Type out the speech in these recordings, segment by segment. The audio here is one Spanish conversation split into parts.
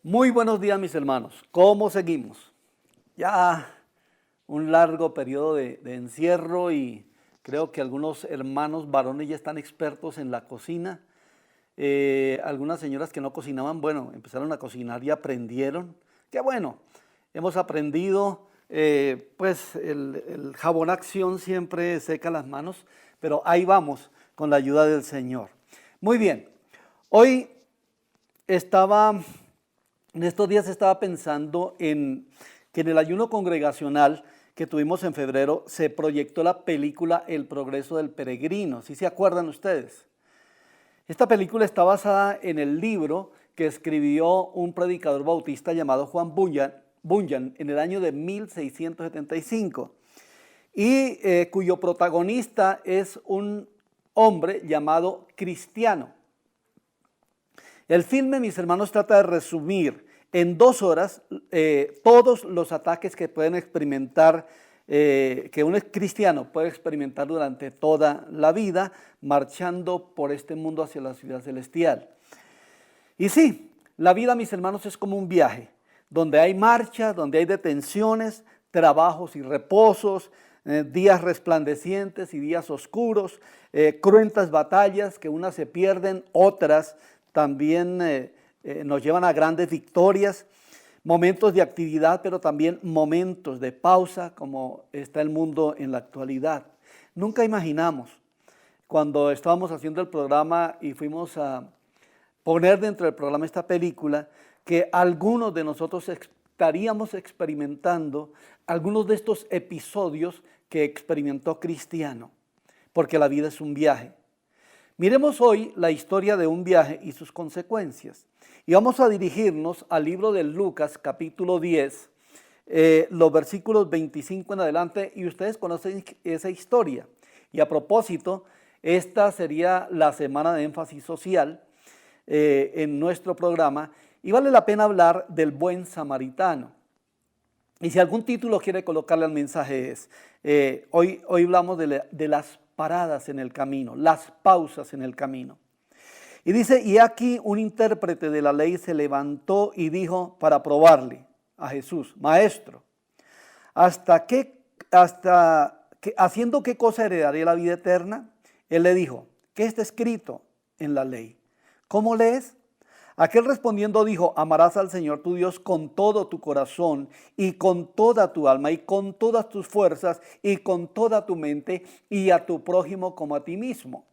Muy buenos días, mis hermanos. ¿Cómo seguimos? Ya un largo periodo de encierro y creo que algunos hermanos varones ya están expertos en la cocina. Algunas señoras que no cocinaban, bueno, empezaron a cocinar y aprendieron. Qué bueno, hemos aprendido, pues el jabón acción siempre seca las manos, pero ahí vamos con la ayuda del Señor. Muy bien, hoy en estos días estaba pensando en que en el ayuno congregacional que tuvimos en febrero se proyectó la película El progreso del peregrino. ¿Sí se acuerdan ustedes? Esta película está basada en el libro que escribió un predicador bautista llamado Juan Bunyan en el año de 1675 y cuyo protagonista es un hombre llamado Cristiano. El filme, mis hermanos, trata de resumir en 2 horas todos los ataques que pueden experimentar, que un cristiano puede experimentar durante toda la vida, marchando por este mundo hacia la ciudad celestial. Y sí, la vida, mis hermanos, es como un viaje, donde hay marchas, donde hay detenciones, trabajos y reposos, días resplandecientes y días oscuros, cruentas batallas que unas se pierden, otras también nos llevan a grandes victorias, momentos de actividad, pero también momentos de pausa, como está el mundo en la actualidad. Nunca imaginamos, cuando estábamos haciendo el programa y fuimos a poner dentro del programa esta película, que algunos de nosotros estaríamos experimentando algunos de estos episodios que experimentó Cristiano, porque la vida es un viaje. Miremos hoy la historia de un viaje y sus consecuencias. Y vamos a dirigirnos al libro de Lucas, capítulo 10, los versículos 25 en adelante, y ustedes conocen esa historia. Y a propósito, esta sería la semana de énfasis social en nuestro programa, y vale la pena hablar del buen samaritano. Y si algún título quiere colocarle al mensaje es, hoy hablamos de las paradas en el camino, las pausas en el camino. Y dice, y aquí un intérprete de la ley se levantó y dijo para probarle a Jesús, maestro, ¿haciendo qué cosa heredaré la vida eterna? Él le dijo, ¿qué está escrito en la ley? ¿Cómo lees? Aquel respondiendo dijo, amarás al Señor tu Dios con todo tu corazón y con toda tu alma y con todas tus fuerzas y con toda tu mente y a tu prójimo como a ti mismo.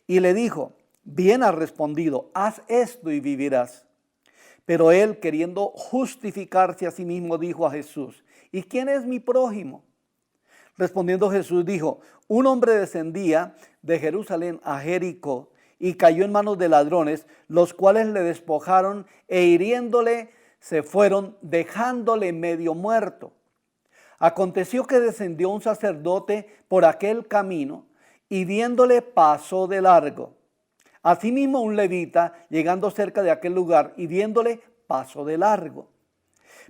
Y le dijo, bien has respondido, haz esto y vivirás. Pero él, queriendo justificarse a sí mismo, dijo a Jesús, ¿y quién es mi prójimo? Respondiendo Jesús dijo, un hombre descendía de Jerusalén a Jericó y cayó en manos de ladrones, los cuales le despojaron e hiriéndole se fueron, dejándole medio muerto. Aconteció que descendió un sacerdote por aquel camino y viéndole pasó de largo. Asimismo un levita, llegando cerca de aquel lugar y viéndole pasó de largo.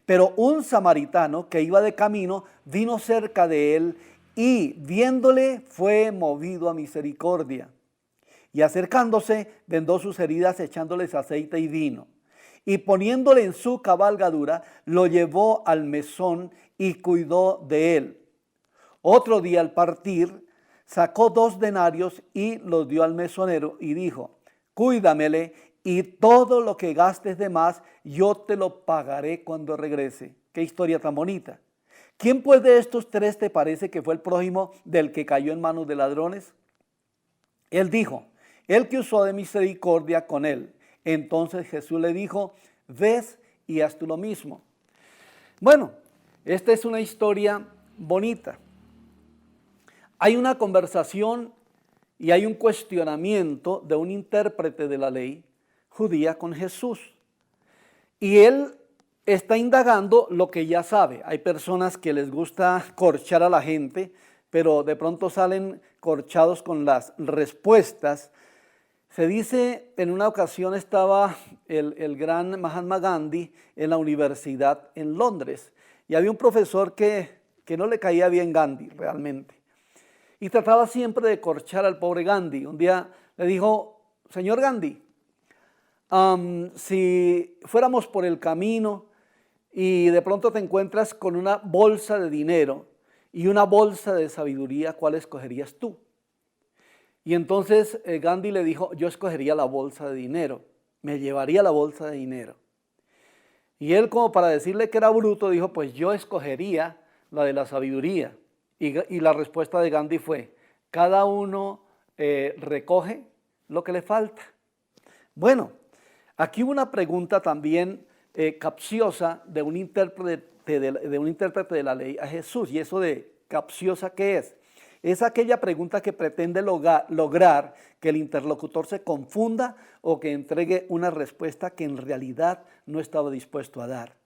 Pero un samaritano que iba de camino vino cerca de él y viéndole fue movido a misericordia. Y acercándose, vendó sus heridas echándoles aceite y vino. Y poniéndole en su cabalgadura, lo llevó al mesón y cuidó de él. Otro día al partir, sacó 2 denarios y los dio al mesonero y dijo, cuídamele y todo lo que gastes de más, yo te lo pagaré cuando regrese. Qué historia tan bonita. ¿Quién pues de estos 3 te parece que fue el prójimo del que cayó en manos de ladrones? Él dijo, el que usó de misericordia con él. Entonces Jesús le dijo, ves y haz tú lo mismo. Bueno, esta es una historia bonita. Hay una conversación y hay un cuestionamiento de un intérprete de la ley judía con Jesús. Y él está indagando lo que ya sabe. Hay personas que les gusta corchar a la gente, pero de pronto salen corchados con las respuestas. Se dice, en una ocasión estaba el gran Mahatma Gandhi en la universidad en Londres y había un profesor que no le caía bien Gandhi realmente y trataba siempre de corchar al pobre Gandhi. Un día le dijo, señor Gandhi, Si fuéramos por el camino y de pronto te encuentras con una bolsa de dinero y una bolsa de sabiduría, ¿cuál escogerías tú? Y entonces Gandhi le dijo, yo escogería la bolsa de dinero, me llevaría la bolsa de dinero. Y él, como para decirle que era bruto, dijo, pues yo escogería la de la sabiduría. Y la respuesta de Gandhi fue, cada uno recoge lo que le falta. Bueno, aquí hubo una pregunta también capciosa de un intérprete de la ley a Jesús. ¿Y eso de capciosa qué es? Es aquella pregunta que pretende lograr que el interlocutor se confunda o que entregue una respuesta que en realidad no estaba dispuesto a dar.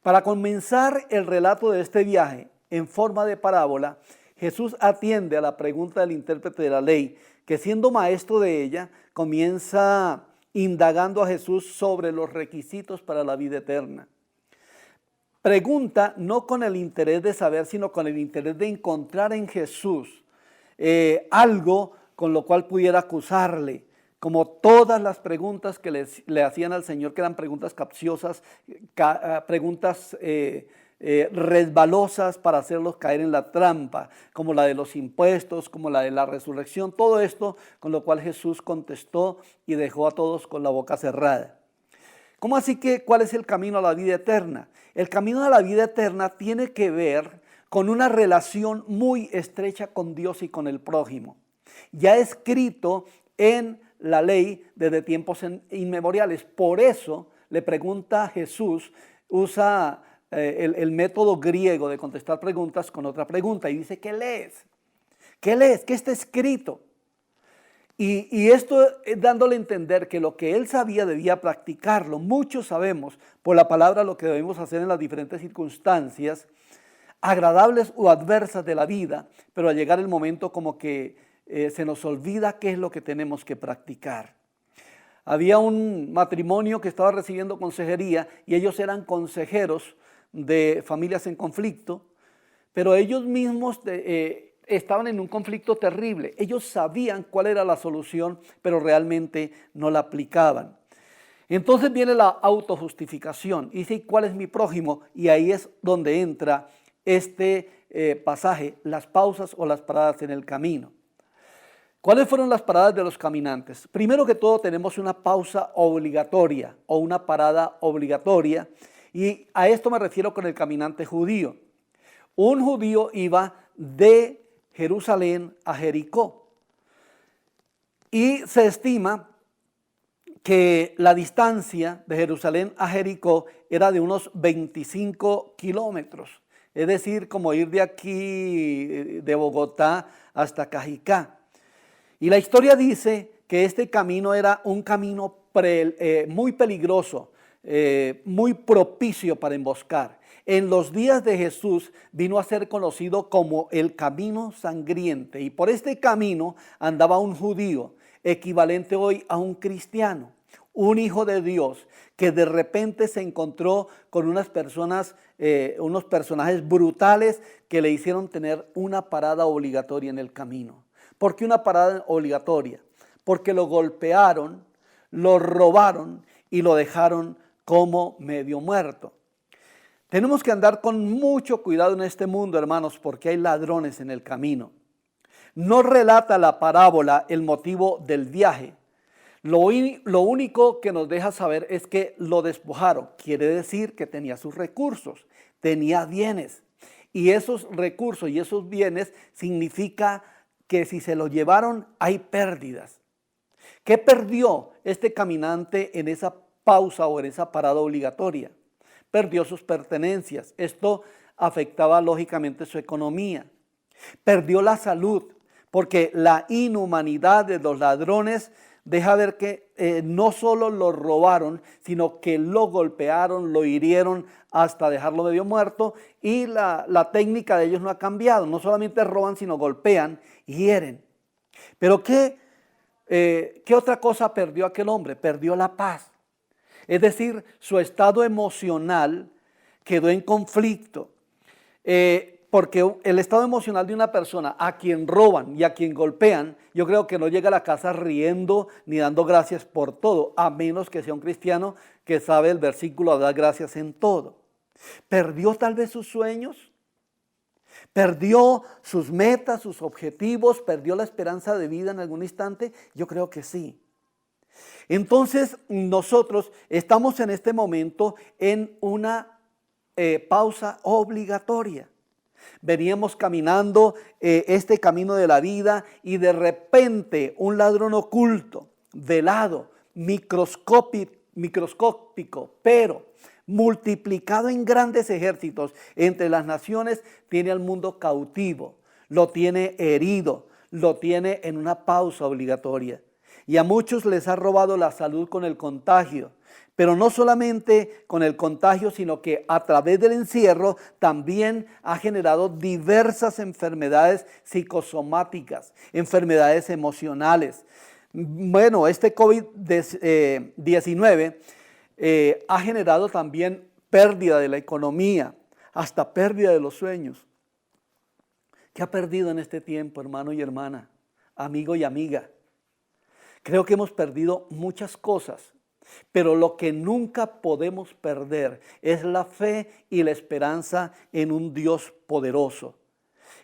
Para comenzar el relato de este viaje en forma de parábola, Jesús atiende a la pregunta del intérprete de la ley, que siendo maestro de ella, comienza indagando a Jesús sobre los requisitos para la vida eterna. Pregunta no con el interés de saber, sino con el interés de encontrar en Jesús algo con lo cual pudiera acusarle, como todas las preguntas que le hacían al Señor, que eran preguntas capciosas, preguntas resbalosas para hacerlos caer en la trampa, como la de los impuestos, como la de la resurrección, todo esto con lo cual Jesús contestó y dejó a todos con la boca cerrada. ¿Cómo así que cuál es el camino a la vida eterna? El camino a la vida eterna tiene que ver con una relación muy estrecha con Dios y con el prójimo. Ya escrito en la ley desde tiempos inmemoriales. Por eso le pregunta a Jesús, usa el método griego de contestar preguntas con otra pregunta y dice, ¿qué lees? ¿Qué lees? ¿Qué está escrito? Y esto es dándole a entender que lo que él sabía debía practicarlo. Muchos sabemos por la palabra lo que debemos hacer en las diferentes circunstancias, agradables o adversas de la vida, pero al llegar el momento como que se nos olvida qué es lo que tenemos que practicar. Había un matrimonio que estaba recibiendo consejería y ellos eran consejeros de familias en conflicto, pero ellos mismos estaban en un conflicto terrible. Ellos sabían cuál era la solución, pero realmente no la aplicaban. Entonces viene la autojustificación. Y dice, ¿cuál es mi prójimo? Y ahí es donde entra este pasaje, las pausas o las paradas en el camino. ¿Cuáles fueron las paradas de los caminantes? Primero que todo tenemos una pausa obligatoria o una parada obligatoria. Y a esto me refiero con el caminante judío. Un judío iba de Jerusalén a Jericó. Y se estima que la distancia de Jerusalén a Jericó era de unos 25 kilómetros. Es decir, como ir de aquí, de Bogotá hasta Cajicá. Y la historia dice que este camino era un camino muy peligroso, muy propicio para emboscar. En los días de Jesús vino a ser conocido como el camino sangriento y por este camino andaba un judío, equivalente hoy a un cristiano, un hijo de Dios que de repente se encontró con unas personas, unos personajes brutales que le hicieron tener una parada obligatoria en el camino. ¿Por qué una parada obligatoria? Porque lo golpearon, lo robaron y lo dejaron como medio muerto. Tenemos que andar con mucho cuidado en este mundo, hermanos, porque hay ladrones en el camino. No relata la parábola el motivo del viaje. Lo único que nos deja saber es que lo despojaron. Quiere decir que tenía sus recursos, tenía bienes. Y esos recursos y esos bienes significa que si se lo llevaron hay pérdidas. ¿Qué perdió este caminante en esa pausa o en esa parada obligatoria? Perdió sus pertenencias. Esto afectaba lógicamente su economía. Perdió la salud, porque la inhumanidad de los ladrones deja ver que no solo lo robaron, sino que lo golpearon, lo hirieron hasta dejarlo medio muerto. Y la técnica de ellos no ha cambiado. No solamente roban, sino golpean y hieren. Pero ¿qué otra cosa perdió aquel hombre? Perdió la paz. Es decir, su estado emocional quedó en conflicto. porque el estado emocional de una persona a quien roban y a quien golpean, yo creo que no llega a la casa riendo ni dando gracias por todo, a menos que sea un cristiano que sabe el versículo de dar gracias en todo. ¿Perdió tal vez sus sueños? ¿Perdió sus metas, sus objetivos? ¿Perdió la esperanza de vida en algún instante? Yo creo que sí. Entonces nosotros estamos en este momento en una pausa obligatoria. Veníamos caminando este camino de la vida y de repente un ladrón oculto, velado, microscópico, pero multiplicado en grandes ejércitos entre las naciones, tiene al mundo cautivo, lo tiene herido, lo tiene en una pausa obligatoria. Y a muchos les ha robado la salud con el contagio. Pero no solamente con el contagio, sino que a través del encierro también ha generado diversas enfermedades psicosomáticas, enfermedades emocionales. Bueno, este COVID-19 ha generado también pérdida de la economía, hasta pérdida de los sueños. ¿Qué ha perdido en este tiempo, hermano y hermana, amigo y amiga? Creo que hemos perdido muchas cosas. Pero lo que nunca podemos perder es la fe y la esperanza en un Dios poderoso.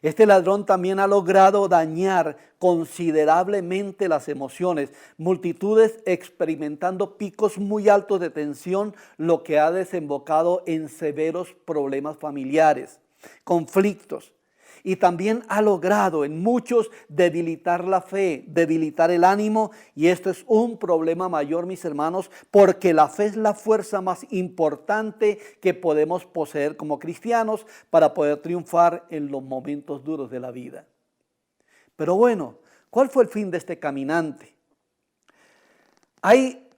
Este ladrón también ha logrado dañar considerablemente las emociones, multitudes experimentando picos muy altos de tensión, lo que ha desembocado en severos problemas familiares, conflictos. Y también ha logrado en muchos debilitar la fe, debilitar el ánimo, y esto es un problema mayor, mis hermanos, porque la fe es la fuerza más importante que podemos poseer como cristianos para poder triunfar en los momentos duros de la vida. Pero bueno, ¿cuál fue el fin de este caminante? Él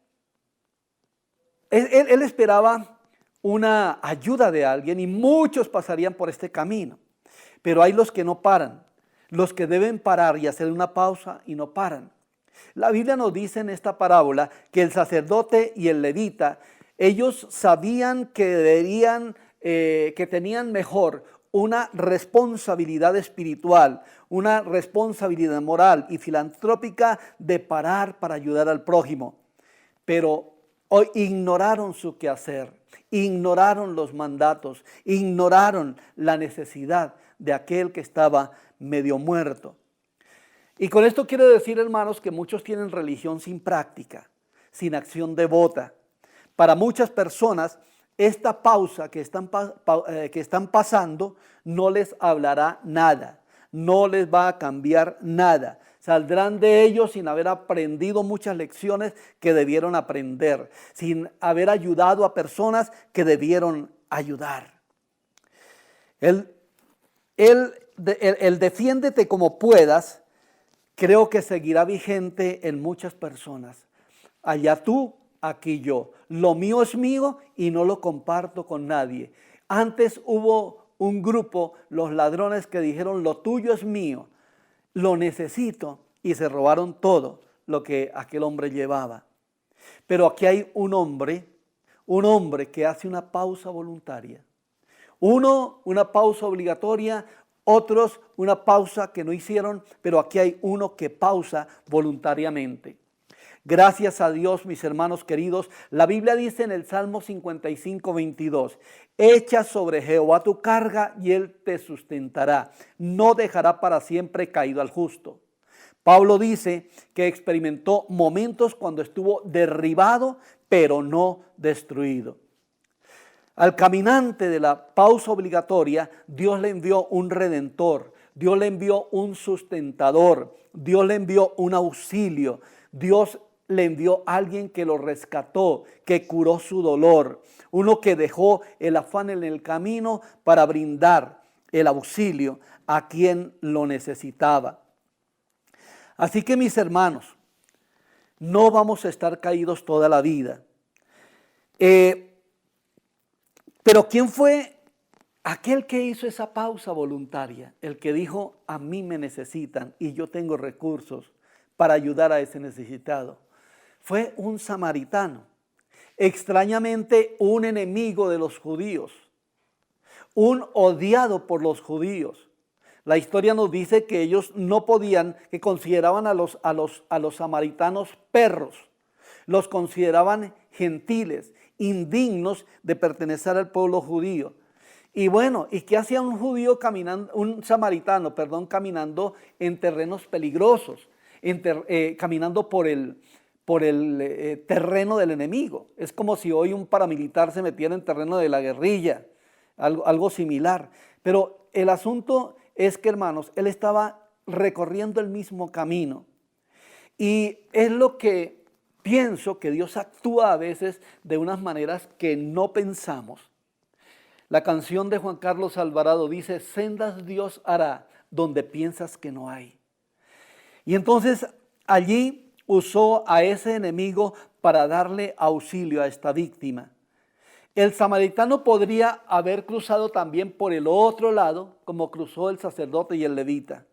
esperaba una ayuda de alguien y muchos pasarían por este camino. Pero hay los que no paran, los que deben parar y hacer una pausa y no paran. La Biblia nos dice en esta parábola que el sacerdote y el levita, ellos sabían que tenían mejor una responsabilidad espiritual, una responsabilidad moral y filantrópica de parar para ayudar al prójimo. Pero hoy ignoraron su quehacer, ignoraron los mandatos, ignoraron la necesidad de aquel que estaba medio muerto. Y con esto quiero decir, hermanos, que muchos tienen religión sin práctica, sin acción devota. Para muchas personas, esta pausa que están pasando no les hablará nada, no les va a cambiar nada. Saldrán de ellos sin haber aprendido muchas lecciones que debieron aprender, sin haber ayudado a personas que debieron ayudar. El defiéndete como puedas, creo que seguirá vigente en muchas personas. Allá tú, aquí yo. Lo mío es mío y no lo comparto con nadie. Antes hubo un grupo, los ladrones, que dijeron: lo tuyo es mío, lo necesito, y se robaron todo lo que aquel hombre llevaba. Pero aquí hay un hombre que hace una pausa voluntaria. Uno, una pausa obligatoria, otros una pausa que no hicieron, pero aquí hay uno que pausa voluntariamente. Gracias a Dios, mis hermanos queridos, la Biblia dice en el Salmo 55, 22, echa sobre Jehová tu carga y él te sustentará, no dejará para siempre caído al justo. Pablo dice que experimentó momentos cuando estuvo derribado, pero no destruido. Al caminante de la pausa obligatoria, Dios le envió un redentor, Dios le envió un sustentador, Dios le envió un auxilio, Dios le envió a alguien que lo rescató, que curó su dolor, uno que dejó el afán en el camino para brindar el auxilio a quien lo necesitaba. Así que, mis hermanos, no vamos a estar caídos toda la vida. Pero ¿quién fue aquel que hizo esa pausa voluntaria? El que dijo: a mí me necesitan y yo tengo recursos para ayudar a ese necesitado. Fue un samaritano, extrañamente un enemigo de los judíos, un odiado por los judíos. La historia nos dice que ellos no podían, que consideraban a los samaritanos perros, los consideraban gentiles, indignos de pertenecer al pueblo judío. Y bueno, ¿y qué hacía un judío caminando, un samaritano, perdón, caminando en terrenos peligrosos, caminando por el terreno del enemigo? Es como si hoy un paramilitar se metiera en terreno de la guerrilla, algo similar. Pero el asunto es que, hermanos, él estaba recorriendo el mismo camino. Y es lo que pienso, que Dios actúa a veces de unas maneras que no pensamos. La canción de Juan Carlos Alvarado dice: sendas Dios hará donde piensas que no hay. Y entonces allí usó a ese enemigo para darle auxilio a esta víctima. El samaritano podría haber cruzado también por el otro lado, como cruzó el sacerdote y el levita.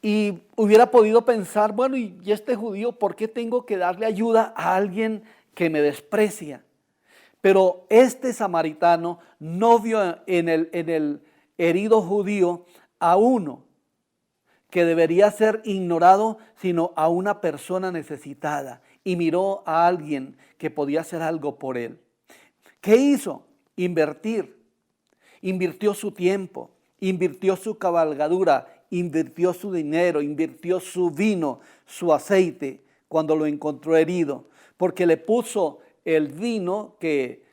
Y hubiera podido pensar, bueno, ¿y este judío por qué tengo que darle ayuda a alguien que me desprecia? Pero este samaritano no vio en el herido judío a uno que debería ser ignorado, sino a una persona necesitada, y miró a alguien que podía hacer algo por él. ¿Qué hizo? Invirtió su tiempo, invirtió su cabalgadura, invirtió su dinero, invirtió su vino, su aceite, cuando lo encontró herido, porque le puso el vino que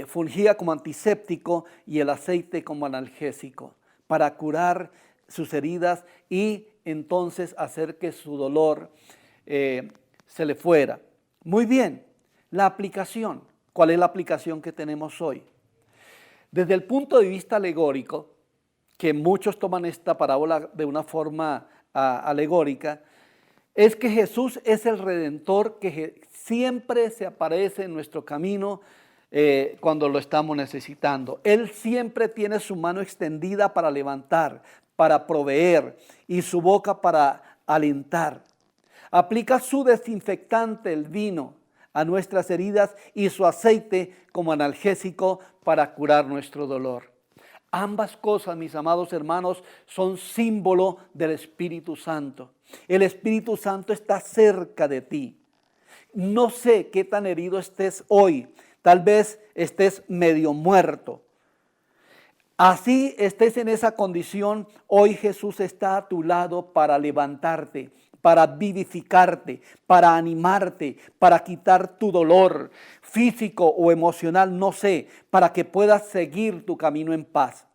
fungía como antiséptico y el aceite como analgésico, para curar sus heridas y entonces hacer que su dolor se le fuera. Muy bien, la aplicación. ¿Cuál es la aplicación que tenemos hoy? Desde el punto de vista alegórico, que muchos toman esta parábola de una forma alegórica, es que Jesús es el Redentor que siempre se aparece en nuestro camino cuando lo estamos necesitando. Él siempre tiene su mano extendida para levantar, para proveer, y su boca para alentar. Aplica su desinfectante, el vino, a nuestras heridas, y su aceite como analgésico para curar nuestro dolor. Ambas cosas, mis amados hermanos, son símbolo del Espíritu Santo. El Espíritu Santo está cerca de ti. No sé qué tan herido estés hoy. Tal vez estés medio muerto. Así estés en esa condición, hoy Jesús está a tu lado para levantarte, para vivificarte, para animarte, para quitar tu dolor físico o emocional, no sé, para que puedas seguir tu camino en paz.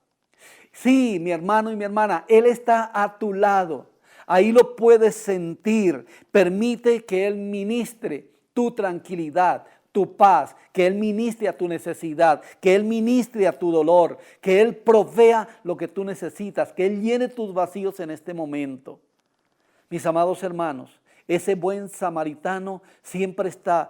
Sí, mi hermano y mi hermana, Él está a tu lado. Ahí lo puedes sentir. Permite que Él ministre tu tranquilidad, tu paz, que Él ministre a tu necesidad, que Él ministre a tu dolor, que Él provea lo que tú necesitas, que Él llene tus vacíos en este momento. Mis amados hermanos, ese buen samaritano siempre está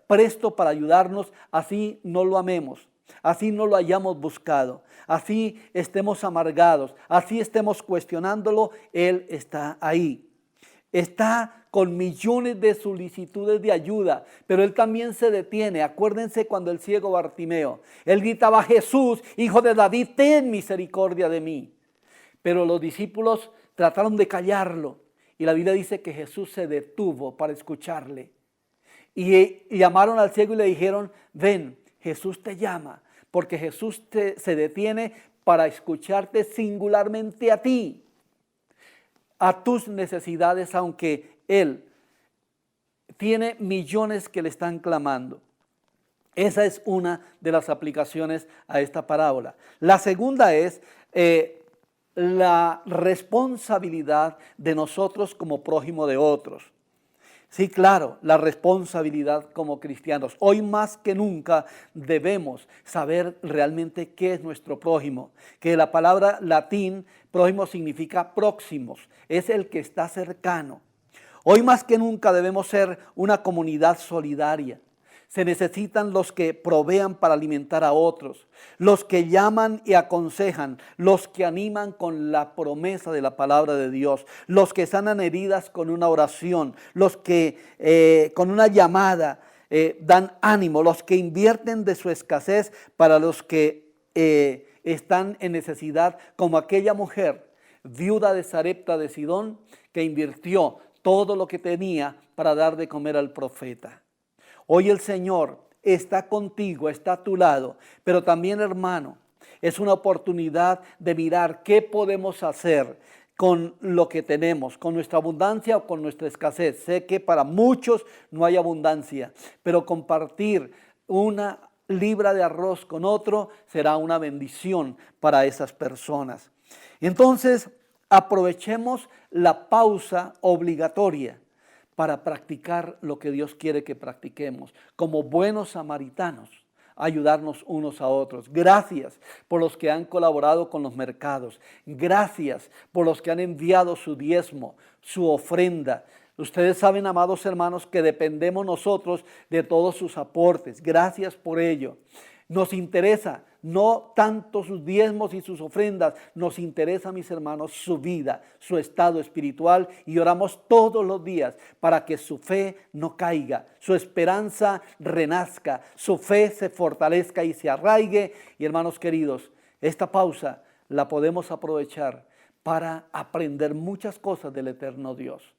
presto para ayudarnos, así no lo amemos, así no lo hayamos buscado, así estemos amargados, así estemos cuestionándolo, Él está ahí. Está con millones de solicitudes de ayuda, pero Él también se detiene. Acuérdense cuando el ciego Bartimeo, él gritaba: Jesús, Hijo de David, ten misericordia de mí. Pero los discípulos trataron de callarlo, y la Biblia dice que Jesús se detuvo para escucharle. Y llamaron al ciego y le dijeron: ven, Jesús te llama, porque Jesús se detiene para escucharte singularmente a ti, a tus necesidades, aunque Él tiene millones que le están clamando. Esa es una de las aplicaciones a esta parábola. La segunda es la responsabilidad de nosotros como prójimo de otros. Sí, claro, la responsabilidad como cristianos. Hoy más que nunca debemos saber realmente qué es nuestro prójimo. Que la palabra latín prójimo significa próximos, es el que está cercano. Hoy más que nunca debemos ser una comunidad solidaria. Se necesitan los que provean para alimentar a otros, los que llaman y aconsejan, los que animan con la promesa de la palabra de Dios, los que sanan heridas con una oración, los que con una llamada dan ánimo, los que invierten de su escasez para los que están en necesidad, como aquella mujer viuda de Sarepta de Sidón que invirtió todo lo que tenía para dar de comer al profeta. Hoy el Señor está contigo, está a tu lado, pero también, hermano, es una oportunidad de mirar qué podemos hacer con lo que tenemos, con nuestra abundancia o con nuestra escasez. Sé que para muchos no hay abundancia, pero compartir una libra de arroz con otro será una bendición para esas personas. Entonces, aprovechemos la pausa obligatoria para practicar lo que Dios quiere que practiquemos, como buenos samaritanos, ayudarnos unos a otros. Gracias por los que han colaborado con los mercados. Gracias por los que han enviado su diezmo, su ofrenda. Ustedes saben, amados hermanos, que dependemos nosotros de todos sus aportes. Gracias por ello. Nos interesa no tanto sus diezmos y sus ofrendas, nos interesa, mis hermanos, su vida, su estado espiritual, y oramos todos los días para que su fe no caiga, su esperanza renazca, su fe se fortalezca y se arraigue. Y hermanos queridos, esta pausa la podemos aprovechar para aprender muchas cosas del eterno Dios.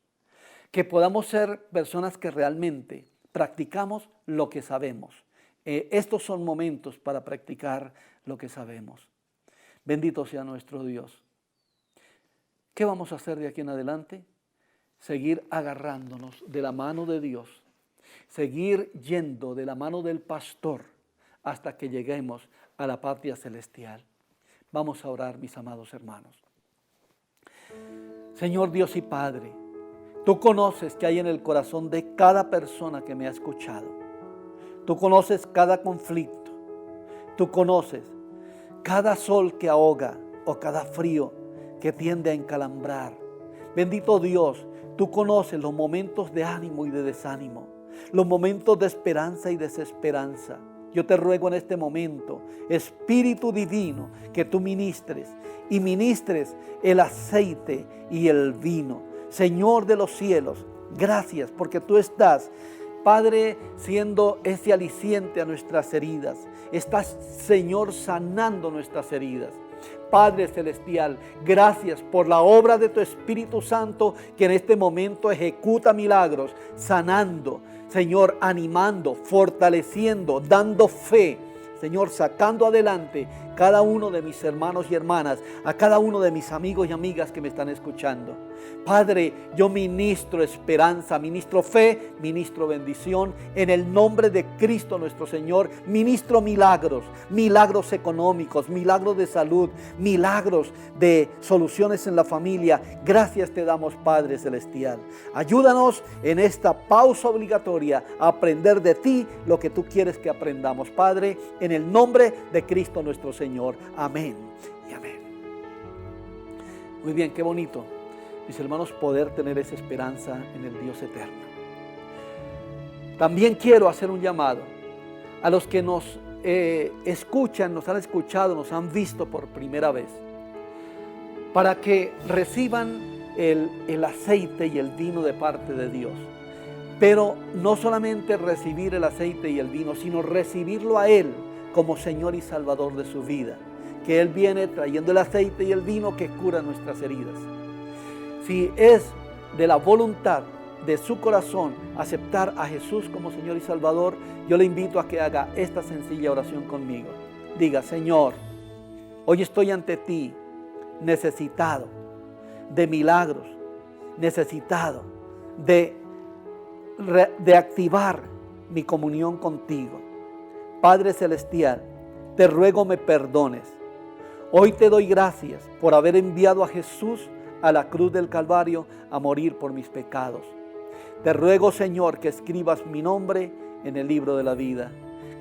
Que podamos ser personas que realmente practicamos lo que sabemos. Estos son momentos para practicar lo que sabemos. Bendito sea nuestro Dios. ¿Qué vamos a hacer de aquí en adelante? Seguir agarrándonos de la mano de Dios, seguir yendo de la mano del pastor hasta que lleguemos a la patria celestial. Vamos a orar, mis amados hermanos. Señor Dios y Padre, tú conoces qué hay en el corazón de cada persona que me ha escuchado. Tú conoces cada conflicto. Tú conoces cada sol que ahoga o cada frío que tiende a encalambrar. Bendito Dios, tú conoces los momentos de ánimo y de desánimo, los momentos de esperanza y desesperanza. Yo te ruego en este momento, Espíritu Divino, que tú ministres y ministres el aceite y el vino. Señor de los cielos, gracias porque tú estás, Padre, siendo ese aliciente a nuestras heridas. Estás, Señor, sanando nuestras heridas. Padre Celestial, gracias por la obra de tu Espíritu Santo que en este momento ejecuta milagros, sanando, Señor, animando, fortaleciendo, dando fe. Señor, sacando adelante cada uno de mis hermanos y hermanas, a cada uno de mis amigos y amigas que me están escuchando. Padre, yo ministro esperanza, ministro fe, ministro bendición, en el nombre de Cristo nuestro Señor. Ministro milagros, milagros económicos, milagros de salud, milagros de soluciones en la familia. Gracias te damos, Padre Celestial. Ayúdanos en esta pausa obligatoria a aprender de ti lo que tú quieres que aprendamos, Padre, en el nombre de Cristo nuestro Señor. Amén y amén. Muy bien, qué bonito, mis hermanos, poder tener esa esperanza en el Dios eterno. También quiero hacer un llamado a los que nos escuchan, nos han escuchado, nos han visto por primera vez, para que reciban el aceite y el vino de parte de Dios. Pero no solamente recibir el aceite y el vino, sino recibirlo a Él como Señor y Salvador de su vida. Que Él viene trayendo el aceite y el vino que cura nuestras heridas. Si es de la voluntad de su corazón aceptar a Jesús como Señor y Salvador, yo le invito a que haga esta sencilla oración conmigo. Diga: Señor, hoy estoy ante ti necesitado de milagros, necesitado de activar mi comunión contigo. Padre Celestial, te ruego me perdones. Hoy te doy gracias por haber enviado a Jesús a la cruz del Calvario a morir por mis pecados. Te ruego, Señor, que escribas mi nombre en el libro de la vida.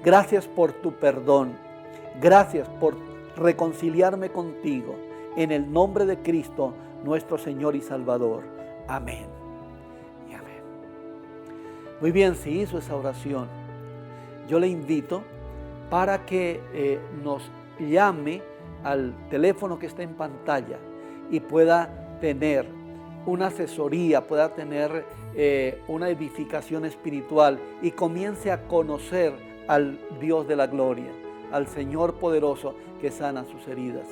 Gracias por tu perdón. Gracias por reconciliarme contigo. En el nombre de Cristo, nuestro Señor y Salvador. Amén y amén. Muy bien, si hizo esa oración, yo le invito para que nos llame al teléfono que está en pantalla y pueda tener una asesoría, pueda tener una edificación espiritual y comience a conocer al Dios de la gloria, al Señor poderoso que sana sus heridas.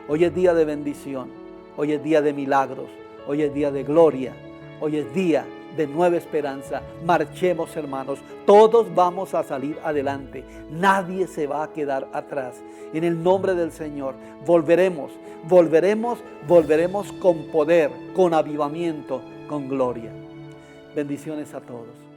Hoy es día de bendición, hoy es día de milagros, hoy es día de gloria, hoy es día de nueva esperanza. Marchemos, hermanos, todos vamos a salir adelante, nadie se va a quedar atrás. En el nombre del Señor volveremos con poder, con avivamiento, con gloria. Bendiciones a todos.